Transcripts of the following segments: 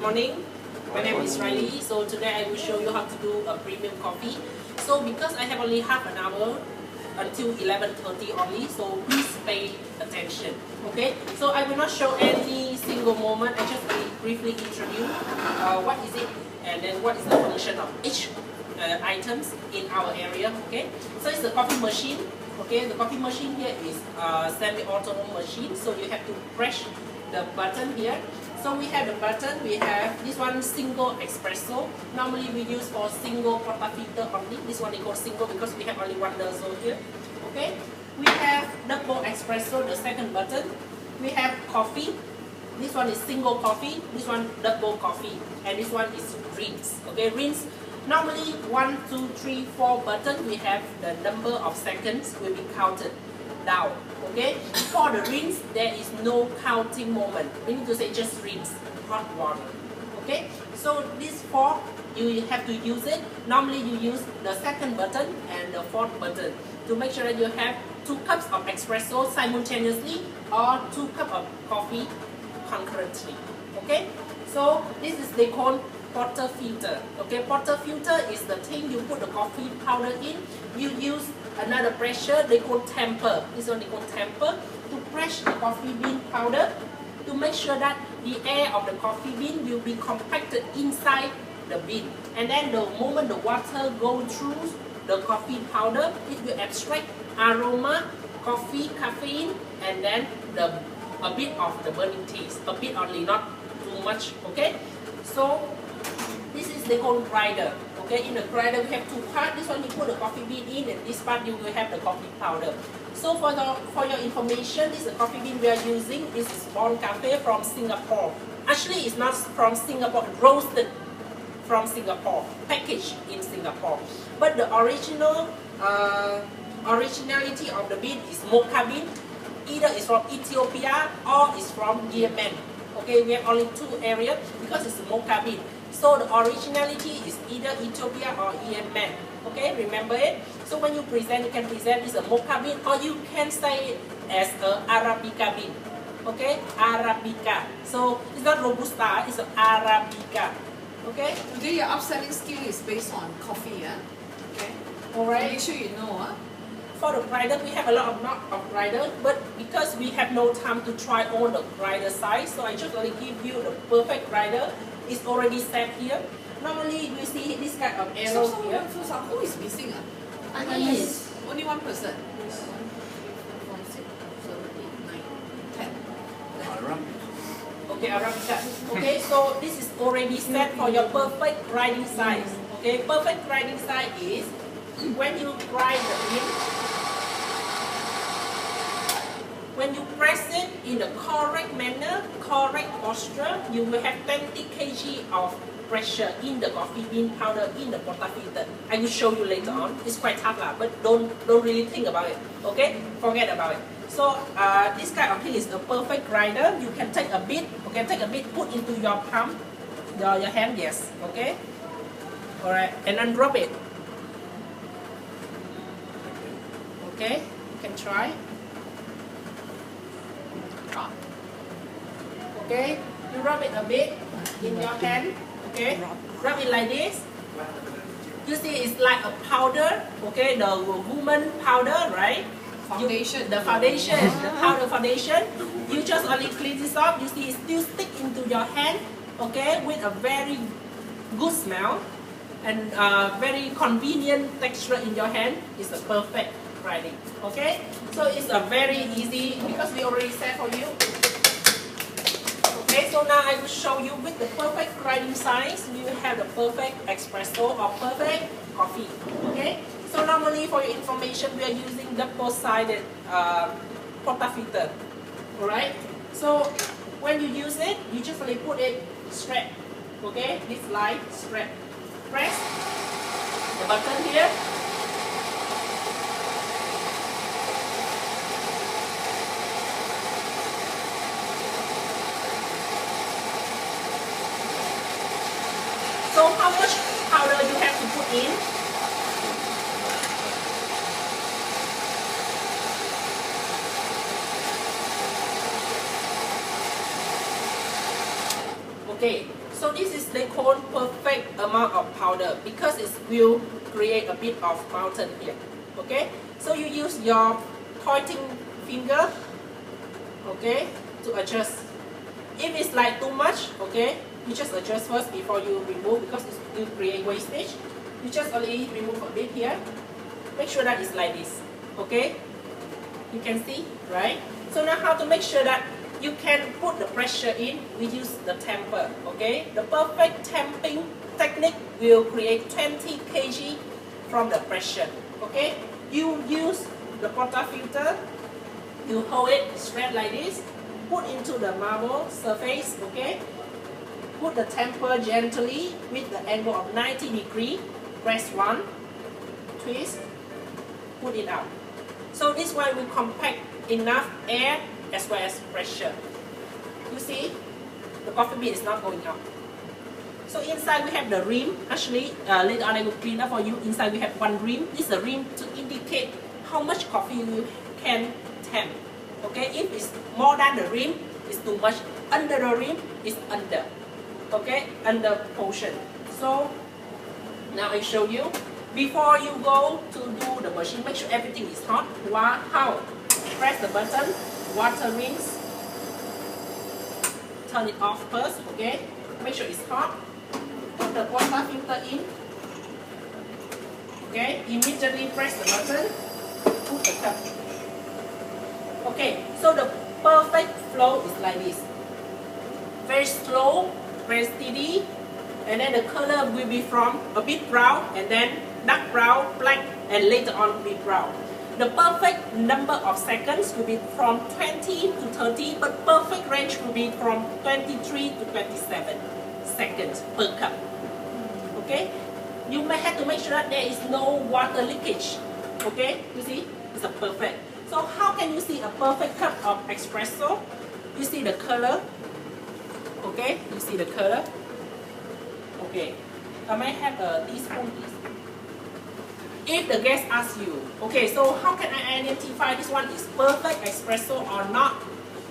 morning. My name is Riley. So today I will show you how to do a premium coffee. So because I have only half an hour until 11:30 only, so please pay attention. Okay? So I will not show any single moment. I just will briefly introduce what is it and then what is the function of each items in our area. Okay? So it's the coffee machine. Okay, the coffee machine here is a semi-auto machine, so you have to press the button here. So we have the button, we have this one single espresso. Normally we use for single portafilter only. This one is called single because we have only one nozzle here. Okay, we have double espresso, the second button. We have coffee. This one is single coffee, this one double coffee, and this one is rinse. Okay, rinse. Normally 1, 2, 3, 4 button, we have the number of seconds will be counted down. Okay, for the rinse there is no counting moment. We need to say just rinse hot water. Okay, so this 4 you have to use it. Normally you use the second button and the fourth button to make sure that you have 2 cups of espresso simultaneously or 2 cups of coffee concurrently. Okay, so this is they call portafilter. Okay, portafilter is the thing you put the coffee powder in. You use another pressure, they call tamper. This one they call tamper to press the coffee bean powder to make sure that the air of the coffee bean will be compacted inside the bean. And then the moment the water goes through the coffee powder, it will extract aroma, coffee, caffeine, and then a bit of the burning taste. A bit only, not too much. Okay, so this is the called grinder. Okay, in the grinder we have 2 parts. This one you put the coffee bean in, and this part you will have the coffee powder. So for your information, this is the coffee bean we are using. This is Bon Cafe from Singapore. Actually, it's not from Singapore, roasted from Singapore, packaged in Singapore. But the originality of the bean is mocha bean. Either it's from Ethiopia or it's from Yemen. Okay, we have only 2 areas because it's mocha bean. So the originality is either Ethiopia or Yemen. Okay, remember it? So when you present, you can present as a mocha bean or you can say it as a Arabica bean. Okay, Arabica. So it's not Robusta, it's an Arabica. Okay? Today your upselling skill is based on coffee, yeah? Okay. Alright. Make sure you know, huh? For the grinder, we have a lot of grinder, but because we have no time to try all the grinder size, so I just only give you the perfect grinder. It's already set here. Normally you see this kind of arrow here. So who is missing? Yes. Only one person. 10. Okay, Arabica. Okay, so this is already set for your perfect grinding size. Okay, perfect grinding size is when you grind the bean, when you press it in the correct manner, correct posture, you will have 20 kg of pressure in the coffee bean powder in the portafilter. I will show you later on. It's quite tough, but don't really think about it. Okay, forget about it. So this kind of thing is a perfect grinder. You can take a bit. Okay, take a bit, put into your palm, your hand. Yes. Okay. All right, and then rub it. Okay, you can try. Okay, you rub it a bit in your hand. Okay, rub it like this. You see, it's like a powder. Okay, the woman powder, right? Foundation. The foundation, the powder foundation. You just only clean this off. You see, it still stick into your hand. Okay, with a very good smell and very convenient texture in your hand. It's a perfect grinding. Okay, so it's a very easy because we already set for you. Okay, so now I will show you with the perfect grinding size, we will have the perfect espresso or perfect coffee. Okay, so normally for your information, we are using double-sided portafilter. Alright, so when you use it, you just only put it straight. Okay, this line straight. Press the button here. So how much powder you have to put in? Okay, so this is they call perfect amount of powder because it will create a bit of mountain here. Okay, so you use your pointing finger, okay, to adjust. If it's like too much, okay, you just adjust first before you remove because it will create wastage. You just only remove a bit here. Make sure that it's like this, okay? You can see, right? So now how to make sure that you can put the pressure in, we use the tamper, okay? The perfect tamping technique will create 20 kg from the pressure, okay? You use the portafilter, you hold it straight like this, put into the marble surface, okay? Put the tamper gently with the angle of 90 degrees, press one, twist, put it out. So this one will compact enough air as well as pressure. You see, the coffee bean is not going out. So inside we have the rim. Actually, later on I will clean up for you. Inside we have one rim. This is a rim to indicate how much coffee you can temp. Okay, if it's more than the rim, it's too much. Under the rim, it's under. Okay, under portion. So now I show you. Before you go to do the machine, make sure everything is hot. How? Press the button, water rinse, turn it off first, okay? Make sure it's hot. Put the water filter in. Okay, immediately press the button, put the cup. Okay, so the perfect flow is like this. Very slow, very steady, and then the color will be from a bit brown and then dark brown, black, and later on be brown. The perfect number of seconds will be from 20 to 30, but perfect range will be from 23 to 27 seconds per cup. Okay? You may have to make sure that there is no water leakage. Okay? You see? It's a perfect. So how can you see a perfect cup of espresso? You see the color. Okay? You see the color. Okay. I might have a teaspoon, please. If the guest asks you, okay, so how can I identify this one is perfect espresso or not?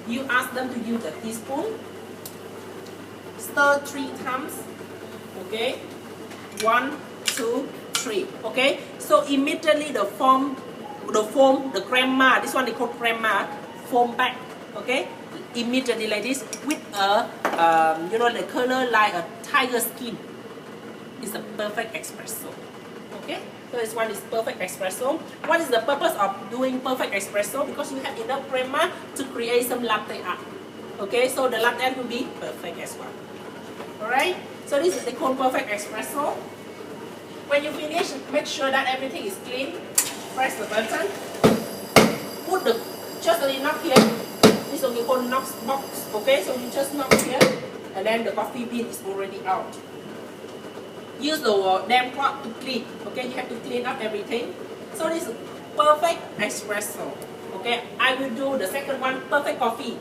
You ask them to use the teaspoon. Stir 3 times. Okay? 1, 2, 3. Okay? So immediately the foam, the crema, this one they call crema, foam back. Okay? Immediately like this with a, you know, the color like a tiger skin. It's a perfect espresso. Okay? So this one is perfect espresso. What is the purpose of doing perfect espresso? Because you have enough crema to create some latte art. Okay, so the latte will be perfect as well. Alright, so this is the called perfect espresso. When you finish, make sure that everything is clean. Press the button. Put the, just only knock here. This will be called knock box. Okay, so you just knock here, and then the coffee bean is already out. Use the damp cloth to clean. Okay, you have to clean up everything. So this is perfect espresso. Okay, I will do the second one, perfect coffee.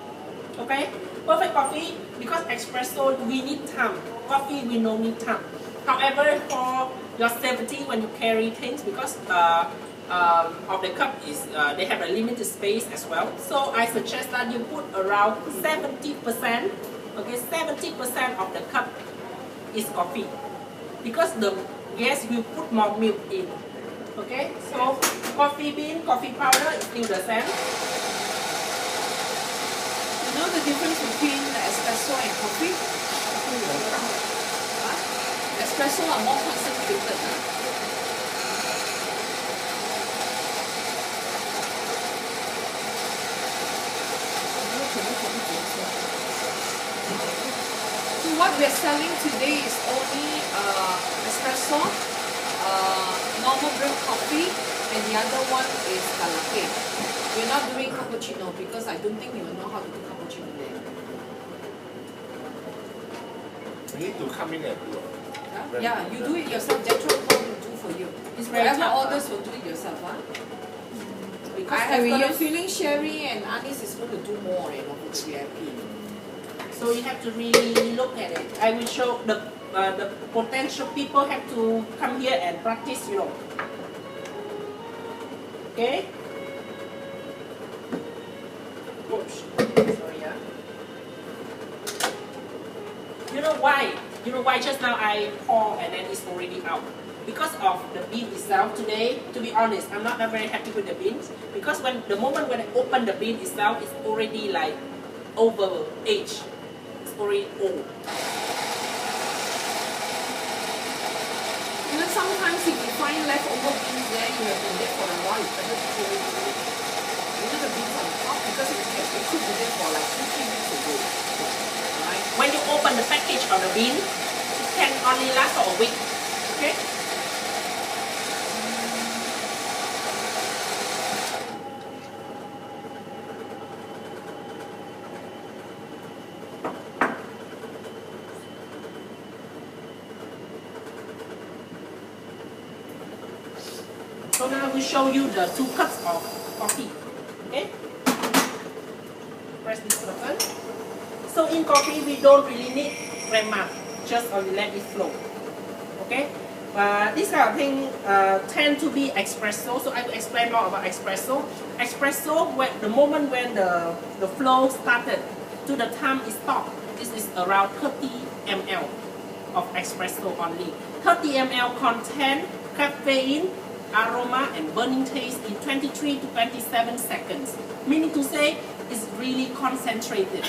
Okay, perfect coffee because espresso we need time. Coffee we no need time. However, for your safety when you carry things, because of the cup is they have a limited space as well. So I suggest that you put around 70%. Okay, 70% of the cup is coffee. Because the guest will put more milk in. Okay, so coffee bean, coffee powder is still the same. You know the difference between espresso and coffee? Espresso are more concentrated. So what we are selling today is only espresso, normal brew coffee, and the other one is latte. We're not doing cappuccino because I don't think you will know how to do cappuccino there. You need to come in and do it. Yeah, you do it yourself. Jethro will do for you. Whatever orders, will do it yourself. Because you're feeling Sherry and Anis is going to do more, you know, for the VIP. So you have to really look at it. I will show the potential people have to come here and practice, you know. Okay? Oops. Sorry, yeah. You You know why? You know why just now I pour and then it's already out? Because of the bean itself today, to be honest, I'm not very happy with the beans. Because when the moment when I open the bean itself, it's already like over age. It's already old. Even sometimes if you find leftover beans there, you have been there for a while, you better throw it away. You know the beans on top, because it could be there for like 2-3 weeks ago. Alright? When you open the package of the bean, it can only last for a week. Okay? So now we show you the 2 cups of coffee. Okay? Press this button. So in coffee we don't really need crema, just only let it flow. Okay? This kind of thing tend to be espresso. So I will explain more about espresso. Espresso, when the moment when the flow started to the time it stopped, this is around 30 ml of espresso only. 30 ml contain caffeine, aroma and burning taste in 23 to 27 seconds. Meaning to say, it's really concentrated.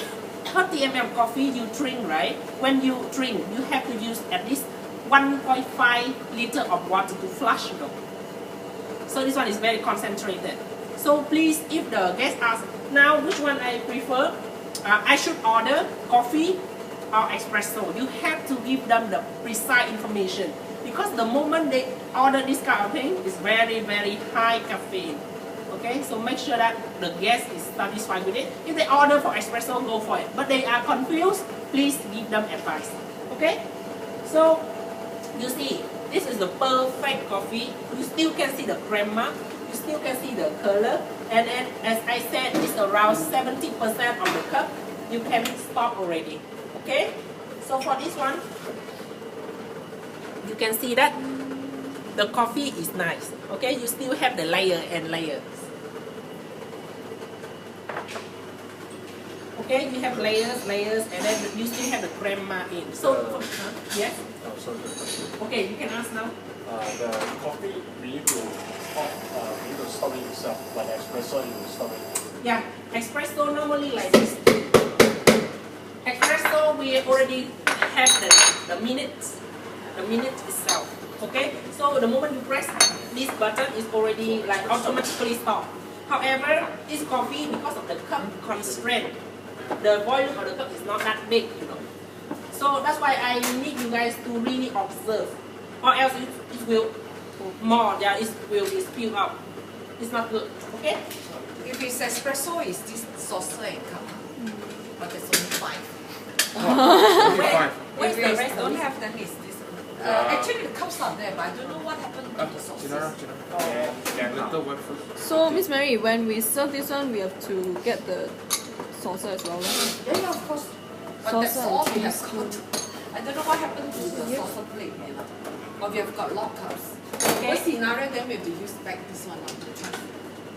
30 ml coffee you drink, right? When you drink, you have to use at least 1.5 liter of water to flush though. So this one is very concentrated. So please, if the guest asks, now which one I prefer, I should order coffee or espresso. You have to give them the precise information. Because the moment they order this kind of thing, it's very, very high caffeine. Okay, so make sure that the guest is satisfied with it. If they order for espresso, go for it. But they are confused, please give them advice. Okay, so you see, this is the perfect coffee. You still can see the crema, you still can see the color. And then, as I said, it's around 70% of the cup. You can stop already. Okay, so for this one, you can see that the coffee is nice. Okay, you still have the layer and layers. Okay, you have layers, and then you still have the crema in. So, yes? Oh, sorry. Okay, you can ask now. The coffee, we need to stop it itself, but espresso, you stop it. Yeah, espresso normally like this. Espresso, we already have the minutes itself. Okay, so the moment you press this button, it's already like automatically stop. However, this coffee, because of the cup constraint, the volume of the cup is not that big, you know. So that's why I need you guys to really observe, or else it will more. Yeah, it will be spilled out. It's not good. Okay. If it's espresso, it's this saucer and cup. But it's only 5. Where's the rest don't of it? have, then it's this. Actually, the cups are there, but I don't know what happened to the sauces. So, Miss Mary, when we serve this one, we have to get the saucer as well. Yeah, of course. But that's Saucer all and we have cheese. got. I don't know what happened to the saucer plate, you know. But we have got lot cups. Okay. Worst scenario, then we have to use back this one on the time.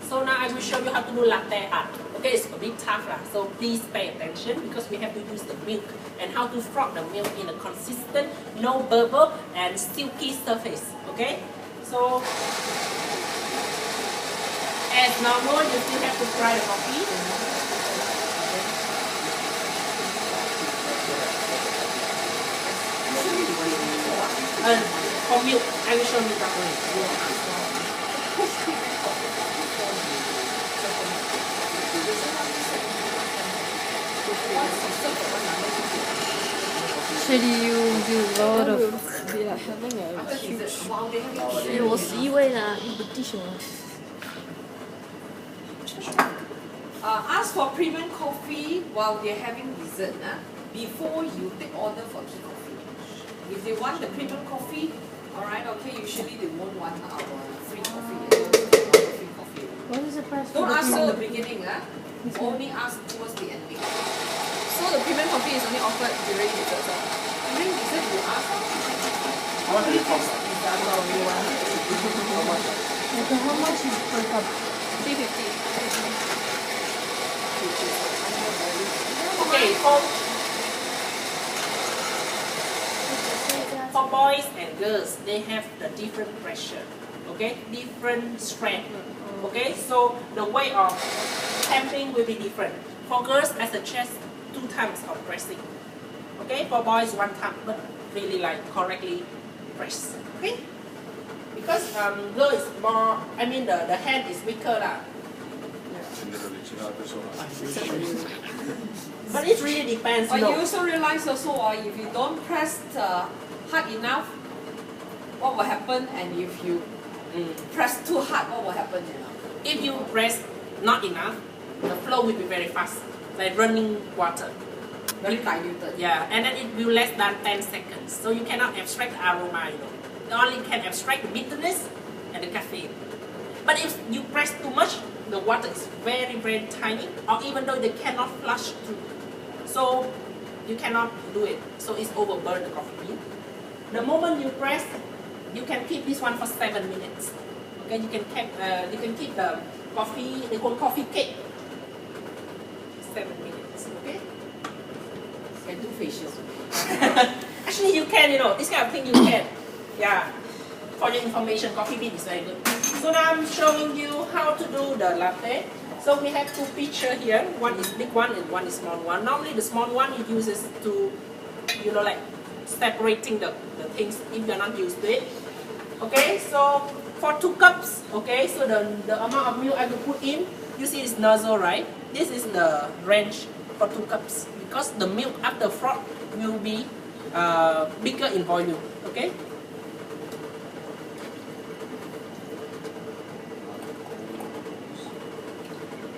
So now I will show you how to do latte art. Okay, it's a bit tough, so please pay attention because we have to use the milk and how to froth the milk in a consistent, no bubble and silky surface. Okay, so as normal, you still have to fry the coffee. For milk, I will show you that way. Actually, you do a lot of. We are having a huge. 我11位啦，一个弟兄。 Ask for premium coffee while they're having dessert before you take order for tea coffee. If they want the premium coffee, alright, okay, usually they won't want our free coffee. Free coffee. What is the price? Don't ask at the beginning, only ask towards the ending. So the premium coffee is only offered during dessert. During dessert, you ask. How much do it cost? Okay, how much is per cup? 350. Okay, for boys and girls, they have the different pressure, okay, different strength, okay. So the way of tapping will be different. For girls, as a chest, 2 times of pressing, okay. For boys, 1 time, but really like correctly press, okay. Because girl is more, I mean the hand is weaker lah. But it really depends. But you also realize also, if you don't press hard enough, what will happen? And if you press too hard, what will happen? You know? If you press not enough, the flow will be very fast, like running water. Very diluted. Yeah, and then it will less than 10 seconds. So you cannot abstract the aroma, you know. You only can abstract the bitterness and the caffeine. But if you press too much, the water is very, very tiny, or even though they cannot flush through. So you cannot do it. So it's overburn the coffee bean. The moment you press, you can keep this one for 7 minutes. Okay, you can keep the coffee, they call coffee cake. 7 minutes, okay? You can do facials. Actually, you can, you know, this kind of thing you can. Yeah. For your information, coffee bean is very good. So now I'm showing you how to do the latte. So we have 2 pictures here. One is big one and one is small one. Normally the small one it uses to, you know, like separating the things if you're not used to it. Okay, so for 2 cups, okay, so the amount of milk I will put in, you see this nozzle, right? This is the range for 2 cups because the milk after froth will be bigger in volume, okay?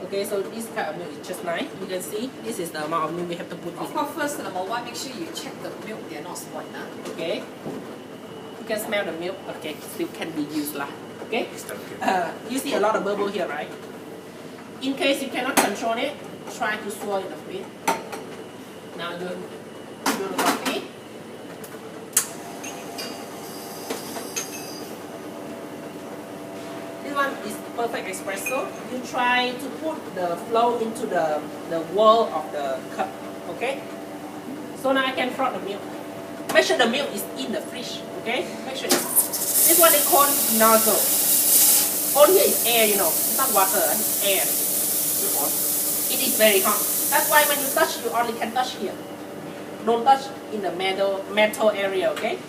Okay, so this kind of milk is just nice. You can see this is the amount of milk we have to put in. Of course, first number 1, make sure you check the milk; they're not spoiled. Okay. You can smell the milk. Okay, still can be used lah. Okay. You see a lot of bubble here, right? In case you cannot control it, try to swirl it a bit. Now you do the coffee. This one is perfect espresso. You try to put the flow into the wall of the cup. Okay. So now I can froth the milk. Make sure the milk is in the fridge. Okay. Make sure this one is called nozzle. All here is air, you know. It's not water. It's air. It is very hot. That's why when you touch, you only can touch here. Don't touch in the metal area, okay?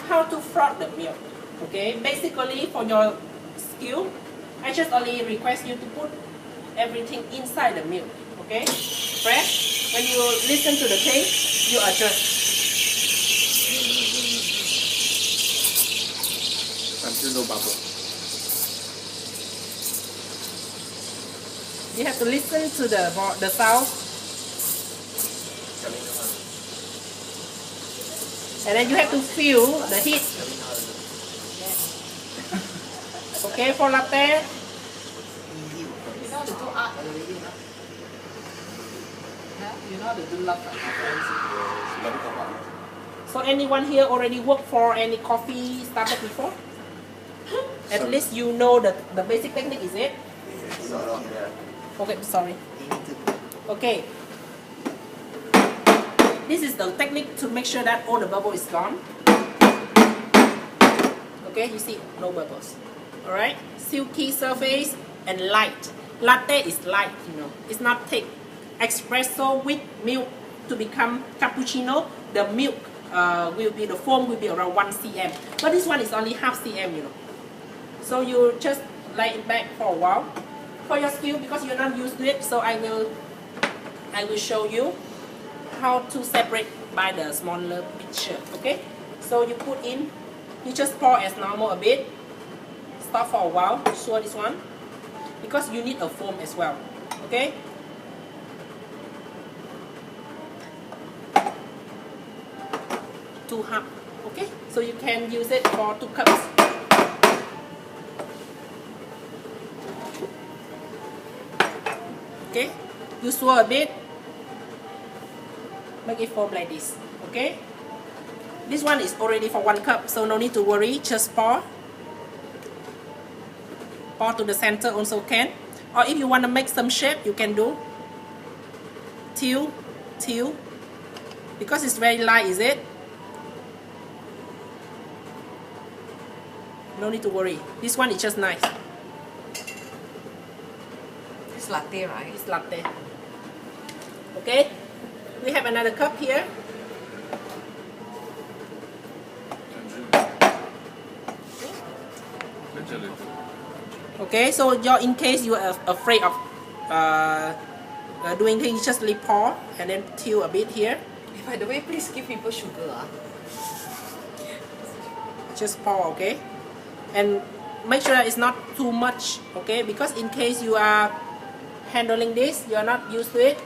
How to froth the milk, okay? Basically, for your skill, I just only request you to put everything inside the milk, okay? Press. When you listen to the taste, you adjust. Until no bubble. You have to listen to the sound. And then you have to feel the heat. Okay, for latte. You know to do art already, huh? You know to do love. So anyone here already worked for any coffee startup before? At least you know the basic technique, is it? Okay, sorry. Okay. This is the technique to make sure that all the bubble is gone. Okay, you see, no bubbles. Alright? Silky surface and light. Latte is light, you know. It's not thick. Espresso with milk to become cappuccino, the milk the foam will be around 1 cm. But this one is only half cm, you know. So you just lay it back for a while. For your skill, because you're not used to it, so I will show you how to separate by the smaller picture. Okay, so you put in, you just pour as normal a bit, stop for a while, swirl this one, because you need a foam as well. Okay, two half. Okay, so you can use it for 2 cups. Okay, you swirl a bit, make it foam like this. Okay, this one is already for 1 cup, so no need to worry. Just pour to the center also can, or if you want to make some shape, you can do till, because it's very light, is it? No need to worry. This one is just nice. It's latte, right? It's latte. Okay? We have another cup here. Okay, so in case you are afraid of doing things, just pour and then tilt a bit here. By the way, please give people sugar. Just pour, okay? And make sure that it's not too much, okay? Because in case you are handling this, you are not used to it,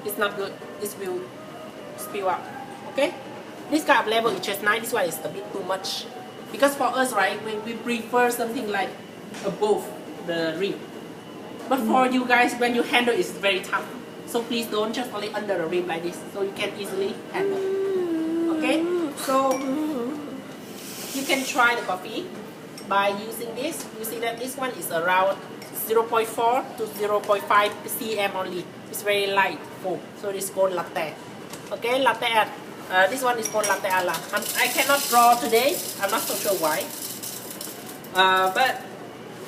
it's not good. It will spill out, okay? This kind of level is just nice. This one is a bit too much. Because for us, right, we prefer something like above the rim. But for you guys, when you handle, it's very tough. So please don't just only under the rim like this, so you can easily handle. Okay? So you can try the coffee by using this. You see that this one is around 0.4 to 0.5 cm only. It's very light foam, so it's called latte. Okay, latte art. This one is called latte ala. I cannot draw today. I'm not so sure why. But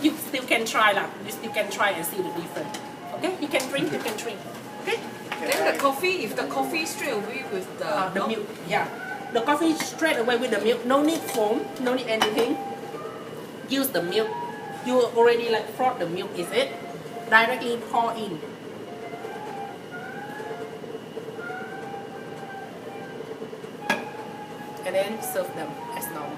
you still can try lah. You still can try and see the difference. Okay, you can drink. You can drink. Okay. Then the coffee, if the coffee straight away with the milk. Yeah, the coffee straight away with the milk. No need foam. No need anything. Use the milk. You already like froth the milk, is it? Directly pour in. And then serve them as normal.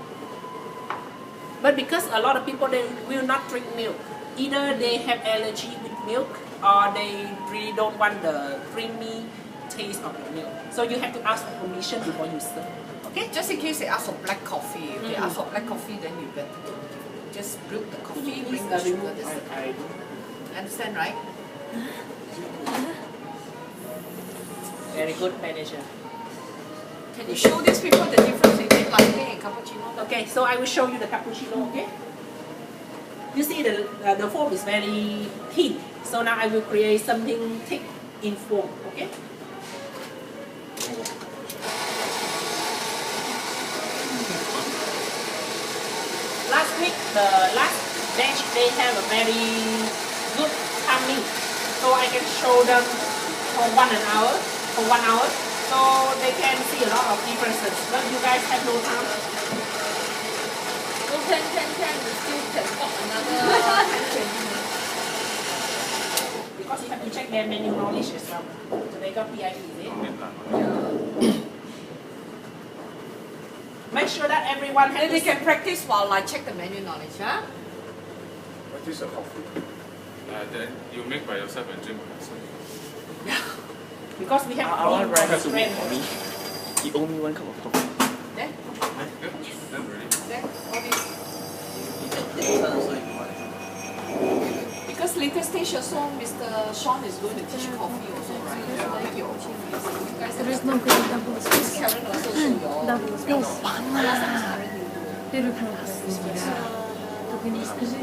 But because a lot of people, they will not drink milk. Either they have allergy with milk or they really don't want the creamy taste of the milk. So you have to ask for permission before you serve. Okay? Just in case they ask for black coffee. If they ask for black coffee, then you better just brew the coffee, bring the sugar. I Understand, right? Very good manager. Can you show these people the difference between latte and cappuccino? Okay, so I will show you the cappuccino, okay? You see the foam is very thin. So now I will create something thick in foam, okay? Last week, the last batch, they have a very good timing. So I can show them for 1 hour. So they can see a lot of differences. But you guys have no time. So can we still can talk another 10-20 minutes? Because you have to check their menu knowledge as well. So they got PIE, is it? Make sure that everyone has. Then they can practice while I check the menu knowledge, huh? What is a coffee? Then you make by yourself and drink by yourself. Because we have I want Ryan to make friends. for me. He owe me 1 cup of coffee. Then, Then really. all this. Because later stage also, Mr. Sean is going to teach coffee also, right? Make your own coffee. You guys There is no good double space. Karen also show your Double space. last time Karen you do. Beautiful espresso. Token espresso.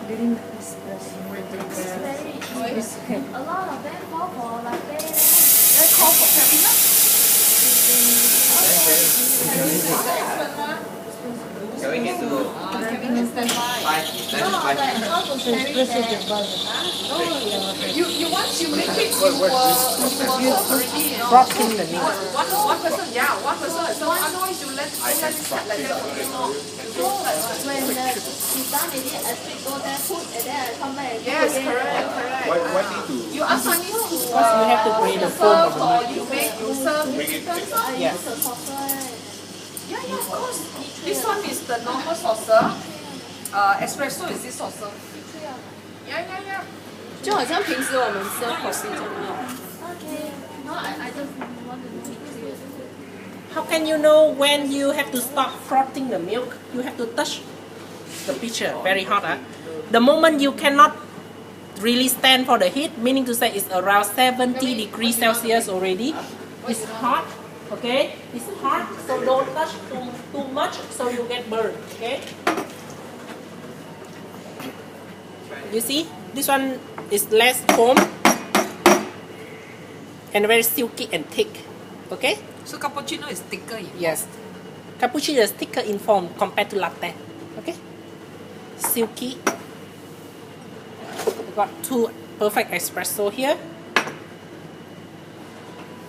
Drink espresso. Okay. A lot of them call for latte. Then call for Karina. Going into Kevin can stand by. 5, No, like how to carry Espresso that. de base. You once you make it, you will already, you know. Frosting the milk. One person, yeah, one person. So otherwise you let it set like that. So when she done it, I still go there, put, and then I come back and do Yes, again. correct. Why need to You ask Sunny to Because you have to create the foam of serve the or milk. you make, you serve. make it thick? I Yes. use the saucer. Yeah, of course. This one is the normal saucer. Espresso is this saucer. Yeah. 就好像平时我们喝 coffee 这样。 Okay. No, I just want to do it. How can you know when you have to stop frothing the milk? You have to touch the pitcher, very hot. The moment you cannot really stand for the heat, meaning to say it's around 70 degrees Celsius already. It's hot, okay? It's hot, so don't touch too much so you get burned, okay? You see, this one is less foam and very silky and thick, okay? So cappuccino is thicker. Yes. Cappuccino is thicker in form compared to latte. Okay? Silky. We got 2 perfect espresso here.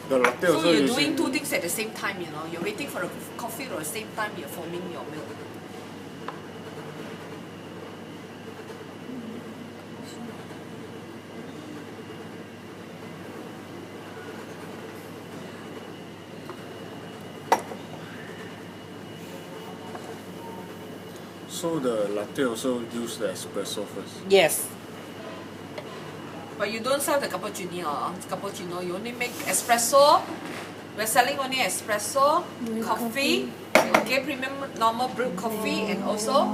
The latte So also you're using doing 2 things at the same time, you know. You're waiting for the coffee or at the same time you're foaming your milk. So the latte also use the espresso first. Yes. But you don't sell the cappuccino. You only make espresso. We're selling only espresso, coffee, okay, premium normal brew coffee, and also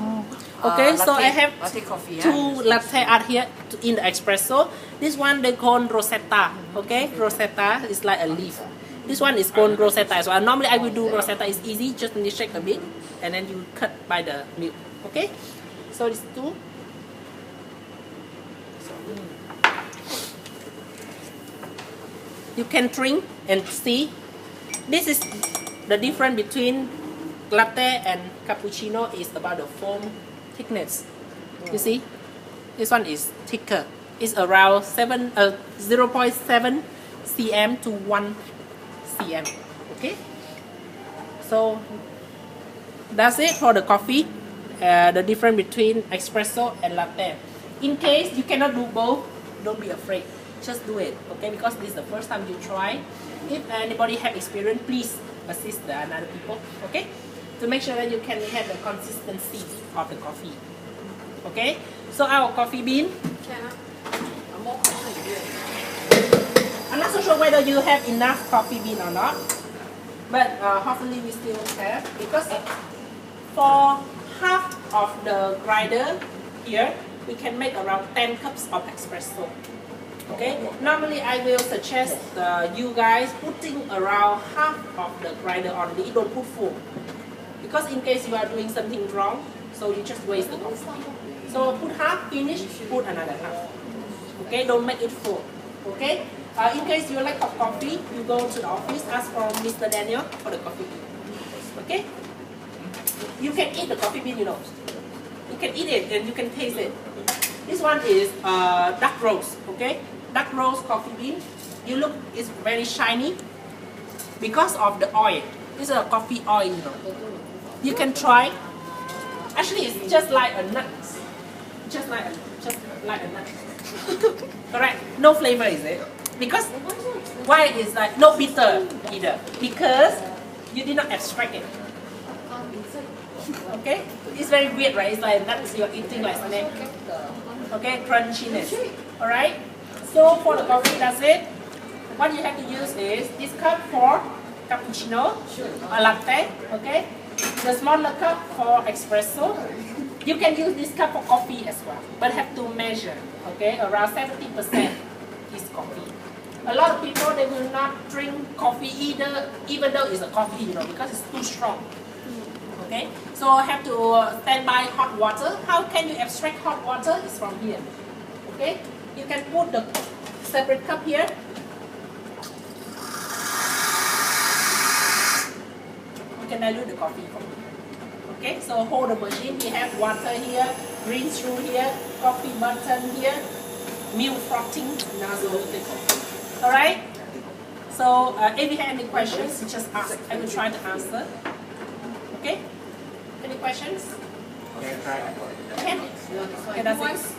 Okay, so I have latte coffee. 2 latte out here in the espresso. This one they call Rosetta. Okay, Rosetta is like a leaf. This one is called Rosetta as well. Normally I will do Rosetta. It's easy, just shake a bit, and then you cut by the milk. Okay, so these 2. You can drink and see. This is the difference between latte and cappuccino is about the foam thickness. You see, this one is thicker. It's around 0.7 cm to 1 cm. Okay, so that's it for the coffee. The difference between espresso and latte. In case you cannot do both, don't be afraid. Just do it, okay? Because this is the first time you try. If anybody have experience, please assist the other people, okay? To make sure that you can have the consistency of the coffee, okay? So our coffee bean. I'm not so sure whether you have enough coffee bean or not, but hopefully we still have, because for half of the grinder here, we can make around 10 cups of espresso. Okay, normally I will suggest you guys putting around half of the grinder only, don't put full. Because in case you are doing something wrong, so you just waste the coffee. So put half, finish, put another half. Okay, don't make it full. Okay, in case you like coffee, you go to the office, ask for Mr. Daniel for the coffee bean. Okay, you can eat the coffee bean, you know. You can eat it and you can taste it. This one is dark roast, okay? Dark roast coffee bean. You look, it's very shiny because of the oil. This is a coffee oil, you know. You can try. Actually, it's just like a nut. Just like a nut. Correct? No flavor, is it? Because why is like no bitter either? Because you did not extract it. Okay? It's very weird, right? It's like nuts you're eating like snack. Okay, crunchiness. Alright? So for the coffee, that's it. What you have to use is this cup for cappuccino or latte. Okay? The smaller cup for espresso. You can use this cup for coffee as well, but have to measure. Okay? Around 70% is coffee. A lot of people, they will not drink coffee either, even though it's a coffee, you know, because it's too strong. Okay, so I have to stand by hot water. How can you extract hot water? It's from here. Okay, you can put the separate cup here. You can dilute the coffee from here. Okay, so hold the machine. We have water here, green through here, coffee button here, milk frothing nozzle. Alright, so if you have any questions, just ask. I will try to answer. Okay? Any questions? Okay, that's it.